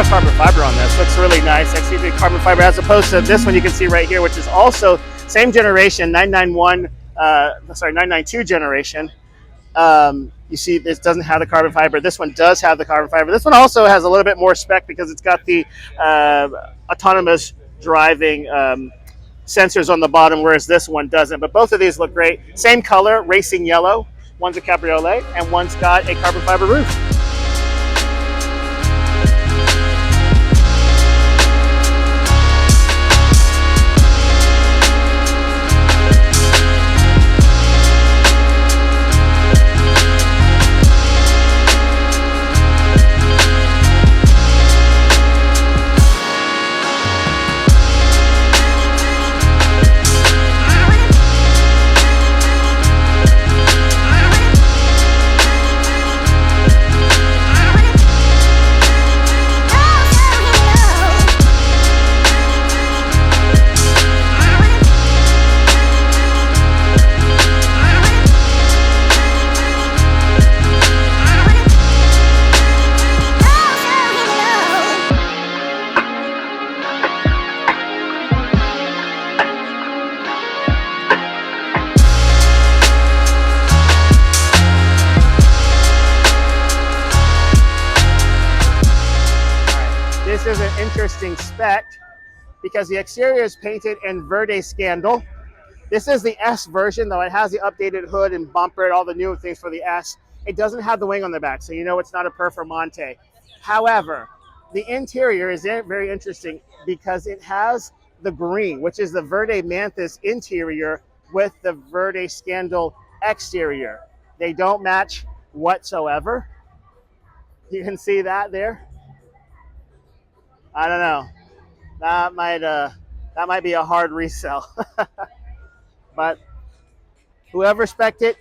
of carbon fiber on this. Looks really nice. XC3 carbon fiber as opposed to this one you can see right here, which is also same generation, 992 generation. You see this doesn't have the carbon fiber. This one does have the carbon fiber. This one also has a little bit more spec because it's got the autonomous driving sensors on the bottom, whereas this one doesn't. But both of these look great. Same color, racing yellow. One's a cabriolet and one's got a carbon fiber roof. This is an interesting spec because the exterior is painted in Verde Scandal. This is the S version, though it has the updated hood and bumper and all the new things for the S. It doesn't have the wing on the back, so you know it's not a Performante. However, the interior is very interesting because it has the green, which is the Verde Manthus interior with the Verde Scandal exterior. They don't match whatsoever. You can see that there. I don't know. That might be a hard resell. But whoever spec'd it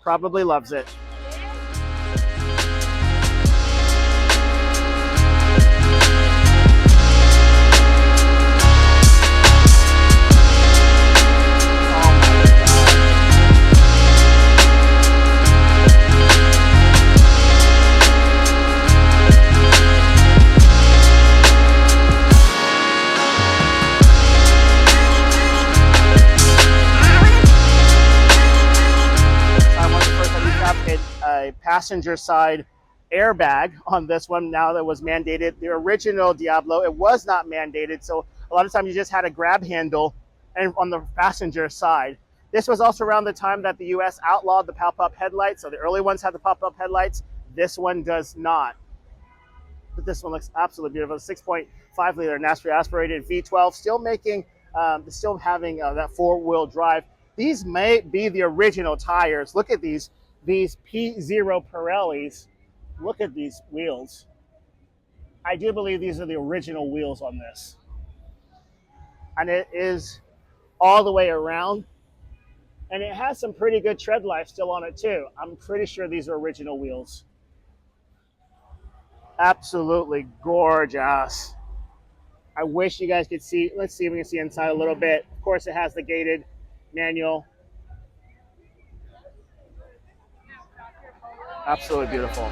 probably loves it. Passenger side airbag on this one now that was mandated. The original Diablo, it was not mandated, so a lot of times you just had a grab handle and on the passenger side. This was also around the time that the US outlawed the pop-up headlights, so the early ones had the pop-up headlights. This one does not. But this one looks absolutely beautiful. 6.5 liter naturally aspirated V12, still making, still having that four-wheel drive. These may be the original tires. Look at these P0 Pirellis. Look at these wheels. I do believe these are the original wheels on this. And it is all the way around. And it has some pretty good tread life still on it too. I'm pretty sure these are original wheels. Absolutely gorgeous. I wish you guys could see. Let's see if we can see inside a little bit. Of course, it has the gated manual. Absolutely beautiful.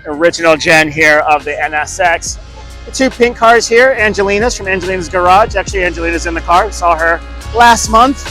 Original gen here of the NSX. The two pink cars here, Angelina's from Angelina's Garage. Actually, Angelina's in the car. We saw her last month.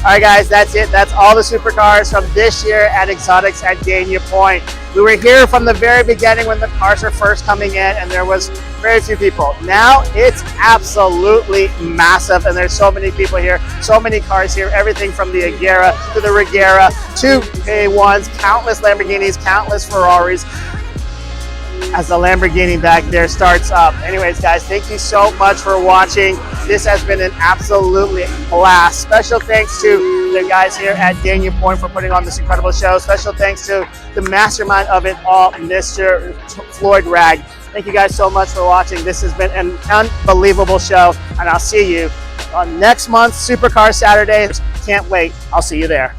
All right, guys, that's it. That's all the supercars from this year at Exotics at Dania Point. We were here from the very beginning when the cars were first coming in, and there was very few people. Now it's absolutely massive, and there's so many people here, so many cars here, everything from the Agera to the Regera to A1s, countless Lamborghinis, countless Ferraris, as the Lamborghini back there starts up. Anyways, guys, thank you so much for watching. This has been an absolutely blast. Special thanks to the guys here at Dania Point for putting on this incredible show. Special thanks to the mastermind of it all, Mr. Floyd Ragg. Thank you guys so much for watching. This has been an unbelievable show, and I'll see you on next month's Supercar Saturday. Can't wait. I'll see you there.